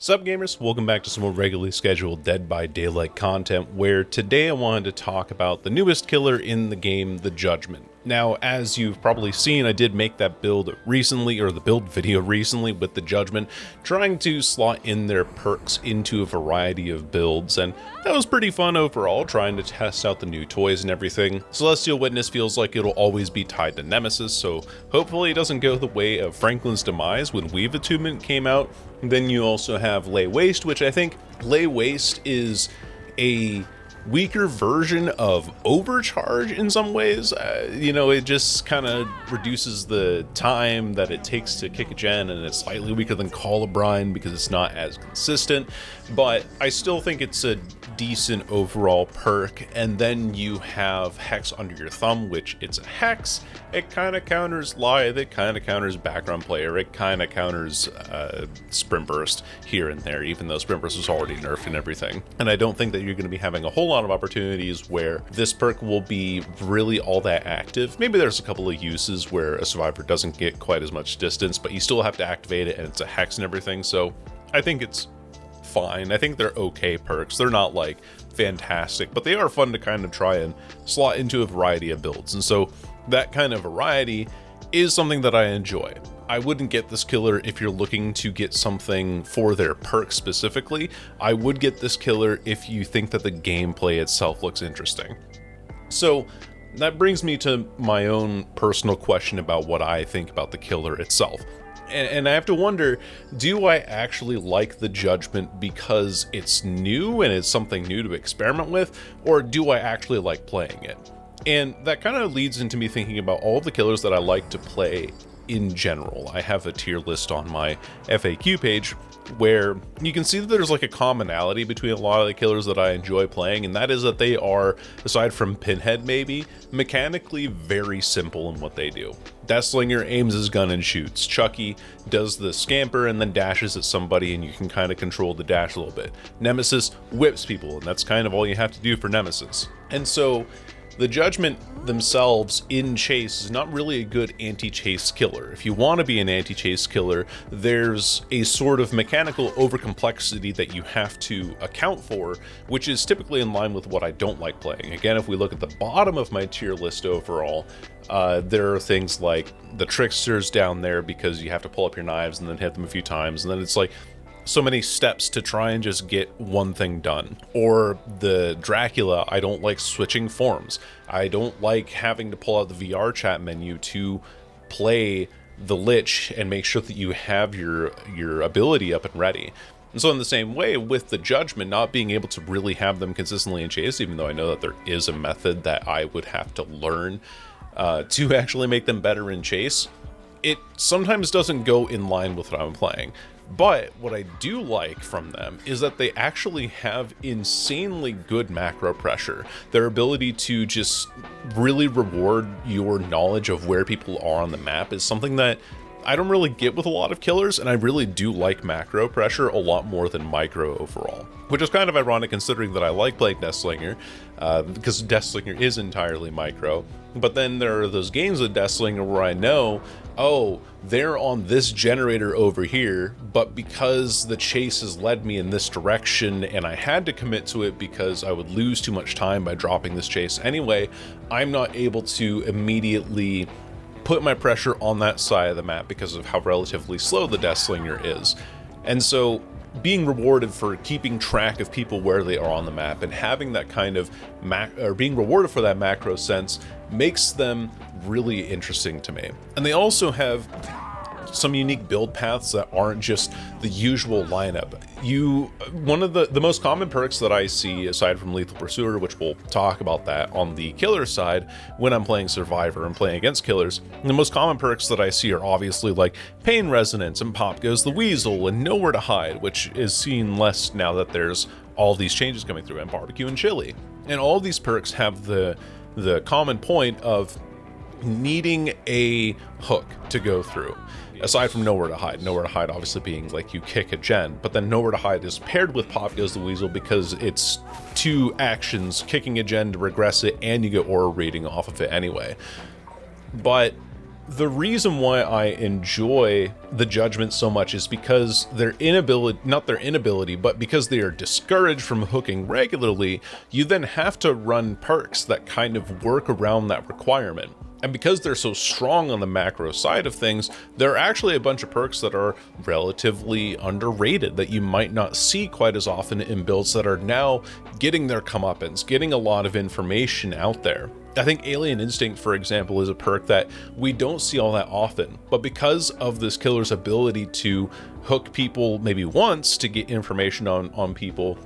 Sup gamers, welcome back to some more regularly scheduled Dead by Daylight content, where today I wanted to talk about the newest killer in the game, the Judgment. Now, as you've probably seen, I did make that build recently, or the build video recently with the Judgment, trying to slot in their perks into a variety of builds, and that was pretty fun overall, trying to test out the new toys and everything. Celestial Witness feels like it'll always be tied to Nemesis, so hopefully it doesn't go the way of Franklin's demise when Weave Attunement came out. Then you also have Lay Waste, which I think Lay Waste is a weaker version of Overcharge in some ways. It just kind of reduces the time that it takes to kick a gen, and it's slightly weaker than Call of Brine because it's not as consistent, but I still think it's a decent overall perk. And then you have Hex Under Your Thumb, which it's a Hex. It kind of counters Lithe, it kind of counters Background Player, it kind of counters Sprint Burst here and there, even though Sprint Burst is already nerfed and everything. And I don't think that you're going to be having a whole lot of opportunities where this perk will be really all that active. Maybe there's a couple of uses where a survivor doesn't get quite as much distance, but you still have to activate it, and it's a Hex and everything, so I think it's fine. I think they're okay perks. They're not like fantastic, but they are fun to kind of try and slot into a variety of builds, and so that kind of variety is something that I enjoy. I wouldn't get this killer if you're looking to get something for their perk specifically. I would get this killer if you think that the gameplay itself looks interesting. So that brings me to my own personal question about what I think about the killer itself. And I have to wonder, do I actually like the Judgment because it's new and it's something new to experiment with, or do I actually like playing it? And that kind of leads into me thinking about all the killers that I like to play in general. I have a tier list on my FAQ page where you can see that there's like a commonality between a lot of the killers that I enjoy playing, and that is that they are, aside from Pinhead maybe, mechanically very simple in what they do. Deathslinger aims his gun and shoots. Chucky does the scamper and then dashes at somebody, and you can kind of control the dash a little bit. Nemesis whips people, and that's kind of all you have to do for Nemesis. And so the Judgment themselves in Chase is not really a good anti-chase killer. If you want to be an anti-chase killer, there's a sort of mechanical overcomplexity that you have to account for, which is typically in line with what I don't like playing. Again, if we look at the bottom of my tier list overall, there are things like the Tricksters down there because you have to pull up your knives and then hit them a few times, and then it's like so many steps to try and just get one thing done. Or the Dracula, I don't like switching forms. I don't like having to pull out the VR chat menu to play the Lich and make sure that you have your ability up and ready. And so in the same way with the Judgment, not being able to really have them consistently in Chase, even though I know that there is a method that I would have to learn to actually make them better in Chase, it sometimes doesn't go in line with what I'm playing. But what I do like from them is that they actually have insanely good macro pressure. Their ability to just really reward your knowledge of where people are on the map is something that I don't really get with a lot of killers, and I really do like macro pressure a lot more than micro overall. Which is kind of ironic considering that I like playing Deathslinger, because Deathslinger is entirely micro. But then there are those games with Deathslinger where I know, oh, they're on this generator over here, but because the chase has led me in this direction and I had to commit to it because I would lose too much time by dropping this chase anyway, I'm not able to immediately put my pressure on that side of the map because of how relatively slow the Deathslinger is. And so being rewarded for keeping track of people where they are on the map and having that kind of being rewarded for that macro sense makes them really interesting to me. And they also have some unique build paths that aren't just the usual lineup. One of the most common perks that I see, aside from Lethal Pursuer, which we'll talk about that on the killer side when I'm playing Survivor and playing against killers, the most common perks that I see are obviously like Pain Resonance and Pop Goes the Weasel and Nowhere to Hide, which is seen less now that there's all these changes coming through, and Barbecue and Chili. And all these perks have the common point of needing a hook to go through. Aside from Nowhere to Hide obviously being like you kick a gen, but then Nowhere to Hide is paired with Pop Goes the Weasel because it's two actions, kicking a gen to regress it, and you get aura reading off of it anyway. But The reason why I enjoy the Judgment so much is because their inability, not their inability, but because they are discouraged from hooking regularly, you then have to run perks that kind of work around that requirement. And because they're so strong on the macro side of things, there are actually a bunch of perks that are relatively underrated that you might not see quite as often in builds that are now getting their comeuppance, getting a lot of information out there. I think Alien Instinct, for example, is a perk that we don't see all that often, but because of this killer's ability to hook people maybe once to get information on people,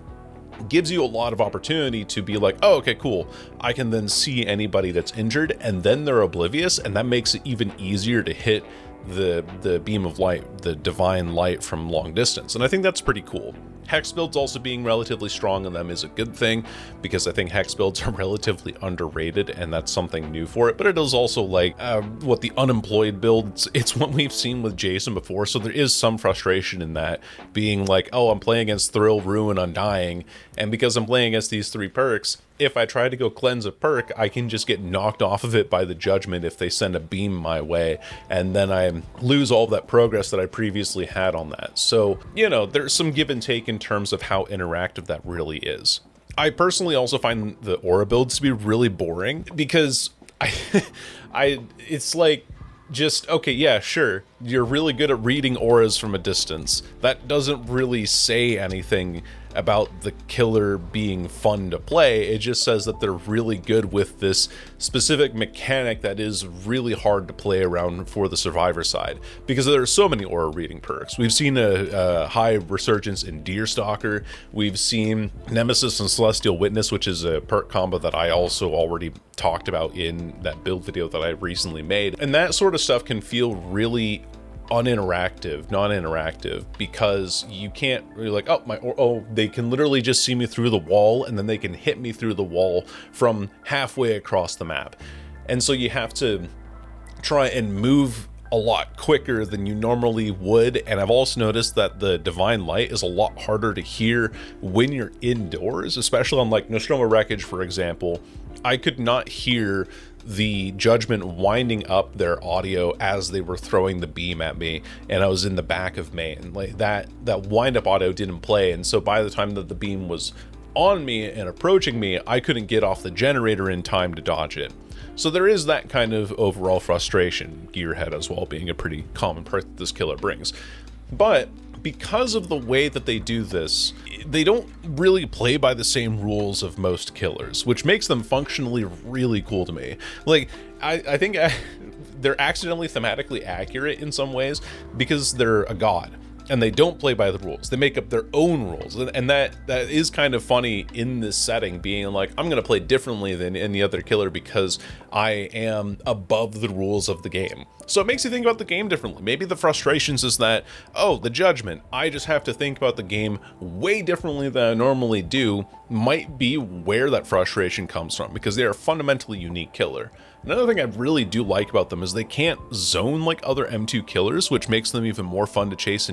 gives you a lot of opportunity to be like, oh, okay, cool. I can then see anybody that's injured and then they're oblivious, and that makes it even easier to hit the beam of light, the divine light from long distance. And I think that's pretty cool. Hex builds also being relatively strong in them is a good thing, because I think hex builds are relatively underrated, and that's something new for it. But it is also like what the unemployed build, it's what we've seen with Jason before, so there is some frustration in that, being like, oh, I'm playing against Thrill, Ruin, Undying, and because I'm playing against these 3 perks, if I try to go cleanse a perk, I can just get knocked off of it by the Judgment if they send a beam my way, and then I lose all of that progress that I previously had on that. So, you know, there's some give and take in terms of how interactive that really is. I personally also find the aura builds to be really boring, because it's like, just, okay, yeah, sure, you're really good at reading auras from a distance. That doesn't really say anything about the killer being fun to play. It just says that they're really good with this specific mechanic that is really hard to play around for the survivor side, because there are so many aura reading perks. We've seen a high resurgence in Deerstalker. We've seen Nemesis and Celestial Witness, which is a perk combo that I also already talked about in that build video that I recently made. And that sort of stuff can feel really uninteractive, non-interactive, because you can't really like, they can literally just see me through the wall, and then they can hit me through the wall from halfway across the map. And so you have to try and move a lot quicker than you normally would. And I've also noticed that the divine light is a lot harder to hear when you're indoors, especially on like Nostromo Wreckage, for example. I could not hear the Judgment winding up their audio as they were throwing the beam at me, and I was in the back of main. Like that wind up audio didn't play, and so by the time that the beam was on me and approaching me, I couldn't get off the generator in time to dodge it. So there is that kind of overall frustration. Gearhead as well being a pretty common perk that this killer brings. But because of the way that they do this, they don't really play by the same rules of most killers, which makes them functionally really cool to me. Like, I think they're accidentally thematically accurate in some ways, because they're a god and they don't play by the rules. They make up their own rules, and that is kind of funny in this setting, being like, I'm going to play differently than any other killer because I am above the rules of the game. So it makes you think about the game differently. Maybe the frustrations is that, oh, the Judgment, I just have to think about the game way differently than I normally do, might be where that frustration comes from, because they are a fundamentally unique killer. Another thing I really do like about them is they can't zone like other M2 killers, which makes them even more fun to chase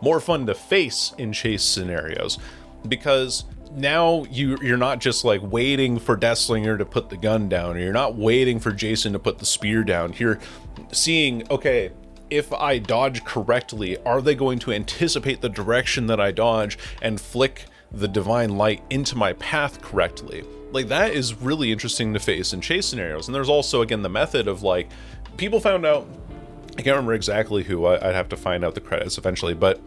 more fun to face in chase scenarios, because now you're not just like waiting for Deathslinger to put the gun down, or you're not waiting for Jason to put the spear down. You're seeing, okay, if I dodge correctly, are they going to anticipate the direction that I dodge and flick the divine light into my path correctly? Like, that is really interesting to face in chase scenarios. And there's also, again, the method of like, people found out, I can't remember exactly who, I'd have to find out the credits eventually, but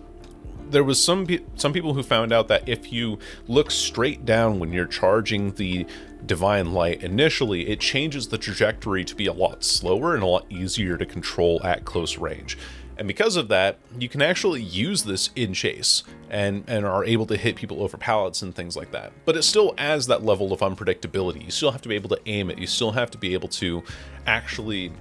there was some people who found out that if you look straight down when you're charging the divine light initially, it changes the trajectory to be a lot slower and a lot easier to control at close range. And because of that, you can actually use this in chase and are able to hit people over pallets and things like that. But it still adds that level of unpredictability. You still have to be able to aim it. You still have to be able to actually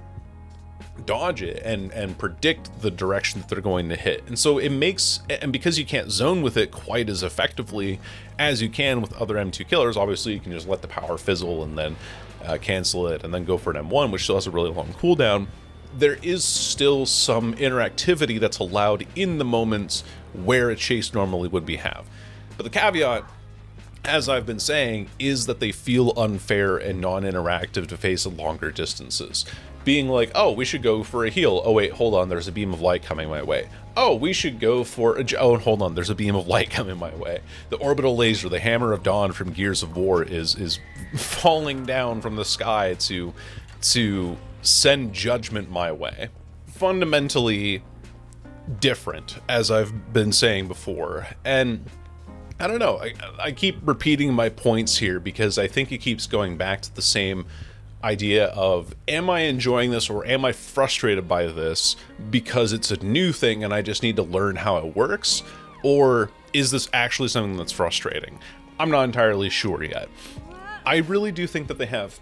dodge it and predict the direction that they're going to hit. And so it makes, and because you can't zone with it quite as effectively as you can with other M2 killers, obviously you can just let the power fizzle and then cancel it and then go for an M1, which still has a really long cooldown. There is still some interactivity that's allowed in the moments where a chase normally would have. But the caveat as I've been saying, is that they feel unfair and non-interactive to face at longer distances. Being like, oh, we should go for a heal. Oh, wait, hold on, there's a beam of light coming my way. Oh, we should go for a... Oh, hold on, there's a beam of light coming my way. The orbital laser, the Hammer of Dawn from Gears of War is falling down from the sky to send judgment my way. Fundamentally different, as I've been saying before. And I don't know, I keep repeating my points here because I think it keeps going back to the same idea of, am I enjoying this or am I frustrated by this because it's a new thing and I just need to learn how it works? Or is this actually something that's frustrating? I'm not entirely sure yet. I really do think that they have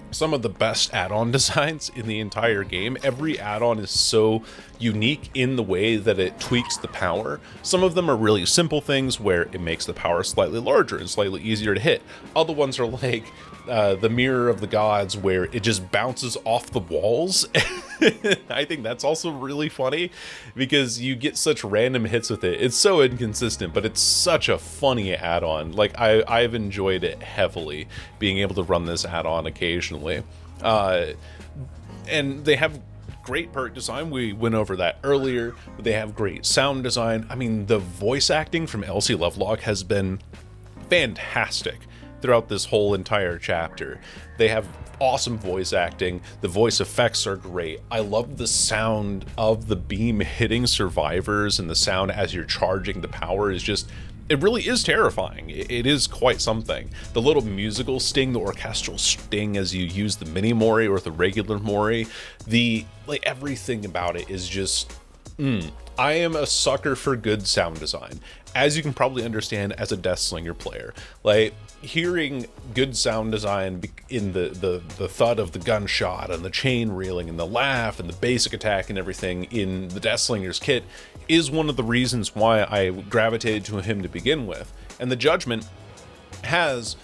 some of the best add-on designs in the entire game. Every add-on is so unique in the way that it tweaks the power. Some of them are really simple things where it makes the power slightly larger and slightly easier to hit. Other ones are like the Mirror of the Gods, where it just bounces off the walls. I think that's also really funny because you get such random hits with it. It's so inconsistent, but it's such a funny add-on. Like, I've enjoyed it heavily, being able to run this add-on occasionally. And they have great perk design. We went over that earlier. But they have great sound design. I mean, the voice acting from Elsie Lovelock has been fantastic throughout this whole entire chapter. They have awesome voice acting. The voice effects are great. I love the sound of the beam hitting survivors, and the sound as you're charging the power is just, it really is terrifying. It is quite something. The little musical sting, the orchestral sting as you use the mini Mori or the regular Mori, everything about it is just, I am a sucker for good sound design, as you can probably understand as a Deathslinger player. Like, hearing good sound design in the thud of the gunshot and the chain reeling and the laugh and the basic attack and everything in the Deathslinger's kit is one of the reasons why I gravitated to him to begin with. And the Judgment has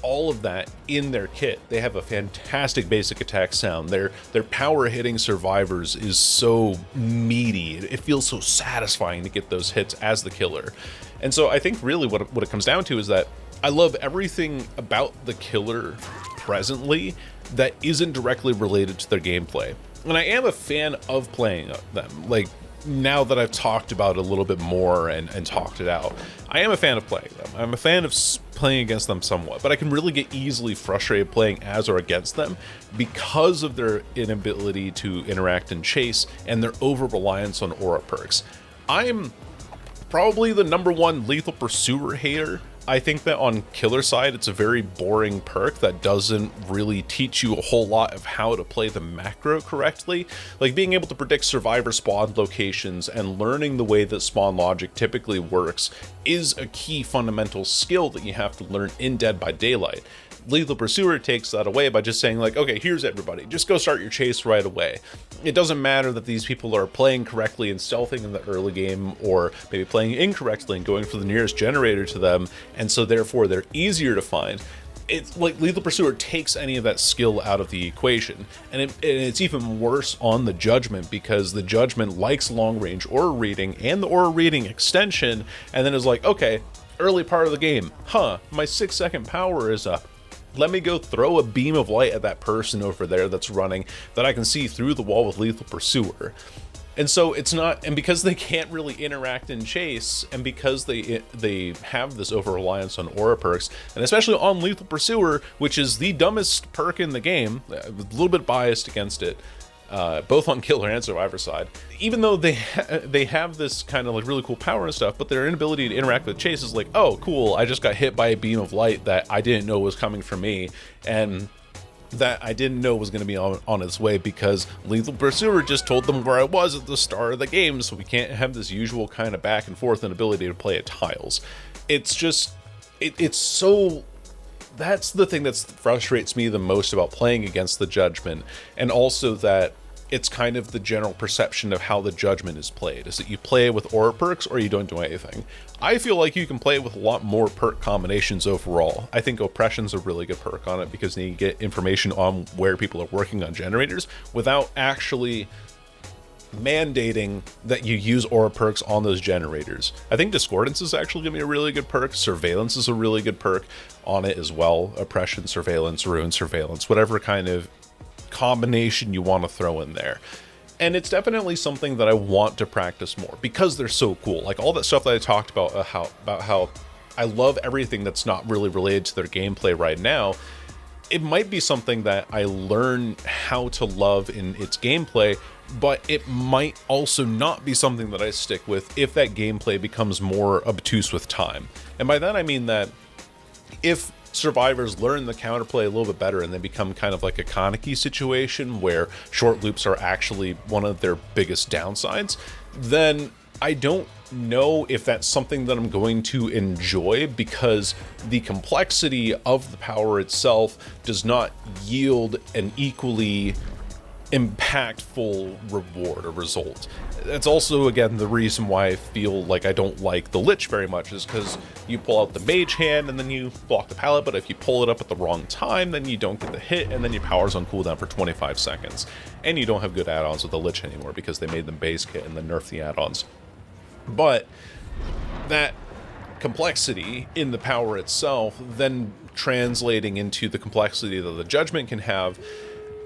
all of that in their kit. They have a fantastic basic attack sound. Their power hitting survivors is so meaty. It feels so satisfying to get those hits as the killer. And so I think really what it comes down to is that I love everything about the killer presently that isn't directly related to their gameplay. And I am a fan of playing them. Like, now that I've talked about it a little bit more and talked it out, I am a fan of playing them. I'm a fan of playing against them somewhat, but I can really get easily frustrated playing as or against them because of their inability to interact and chase and their over-reliance on aura perks. I'm probably the #1 Lethal Pursuer hater. I think that on killer side, it's a very boring perk that doesn't really teach you a whole lot of how to play the macro correctly. Like, being able to predict survivor spawn locations and learning the way that spawn logic typically works is a key fundamental skill that you have to learn in Dead by Daylight. Lethal Pursuer takes that away by just saying, like, okay, here's everybody, just go start your chase right away. It doesn't matter that these people are playing correctly and stealthing in the early game, or maybe playing incorrectly and going for the nearest generator to them, and so therefore they're easier to find. It's like Lethal Pursuer takes any of that skill out of the equation, and it's even worse on the Judgment, because the Judgment likes long range aura reading and the aura reading extension, and then is like, okay, early part of the game, my 6-second power is up. Let me go throw a beam of light at that person over there that's running that I can see through the wall with Lethal Pursuer. And so it's not, and because they can't really interact and chase, and because they have this over-reliance on aura perks, and especially on Lethal Pursuer, which is the dumbest perk in the game, a little bit biased against it, both on killer and survivor side, even though they have this kind of like really cool power and stuff, but their inability to interact with chase is like, oh cool, I just got hit by a beam of light that I didn't know was coming for me, and that I didn't know was going to be on its way because Lethal Pursuer just told them where I was at the start of the game, so we can't have this usual kind of back and forth inability to play at tiles. It's just, it's so... That's the thing that frustrates me the most about playing against the Judgment, and also that it's kind of the general perception of how the Judgment is played, is that you play with aura perks or you don't do anything. I feel like you can play with a lot more perk combinations overall. I think Oppression's a really good perk on it because you get information on where people are working on generators without actually mandating that you use aura perks on those generators. I think Discordance is actually going to be a really good perk. Surveillance is a really good perk on it as well. Oppression, Surveillance, Ruin, Surveillance, whatever kind of combination you want to throw in there. And it's definitely something that I want to practice more because they're so cool. Like all that stuff that I talked about, how I love everything that's not really related to their gameplay right now. It might be something that I learn how to love in its gameplay, but it might also not be something that I stick with if that gameplay becomes more obtuse with time. And by that I mean that if survivors learn the counterplay a little bit better and they become kind of like a Kaneki situation where short loops are actually one of their biggest downsides, then I don't know if that's something that I'm going to enjoy, because the complexity of the power itself does not yield an equally impactful reward or result. That's also, again, the reason why I feel like I don't like the Lich very much, is because you pull out the mage hand and then you block the pallet, but if you pull it up at the wrong time, then you don't get the hit, and then your power's on cooldown for 25 seconds. And you don't have good add-ons with the Lich anymore because they made them base kit and then nerfed the add-ons. But that complexity in the power itself, then translating into the complexity that the Judgment can have,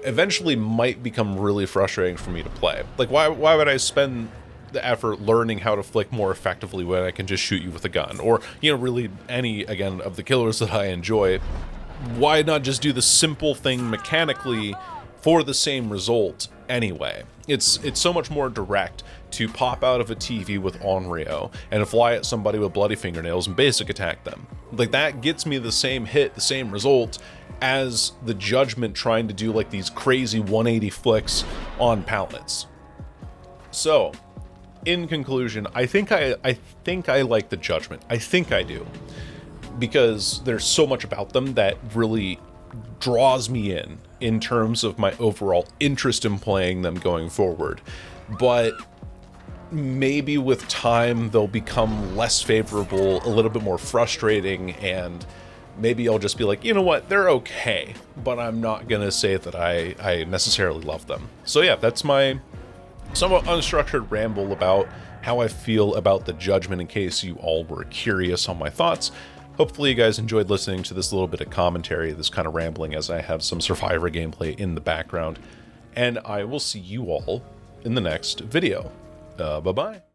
eventually might become really frustrating for me to play. Like, why would I spend the effort learning how to flick more effectively when I can just shoot you with a gun? Or, you know, really any, again, of the killers that I enjoy, why not just do the simple thing mechanically for the same result anyway? It's so much more direct to pop out of a TV with Onryo and fly at somebody with bloody fingernails and basic attack them. Like, that gets me the same hit, the same result, as the Judgment trying to do like these crazy 180 flicks on pallets. So, in conclusion, I think I like the Judgment. I think I do, because there's so much about them that really draws me in terms of my overall interest in playing them going forward. But maybe with time they'll become less favorable, a little bit more frustrating, and maybe I'll just be like, you know what, they're okay, but I'm not gonna say that I necessarily love them. So yeah, that's my somewhat unstructured ramble about how I feel about the Judgment, in case you all were curious on my thoughts. Hopefully you guys enjoyed listening to this little bit of commentary, this kind of rambling as I have some Survivor gameplay in the background. And I will see you all in the next video. Bye-bye.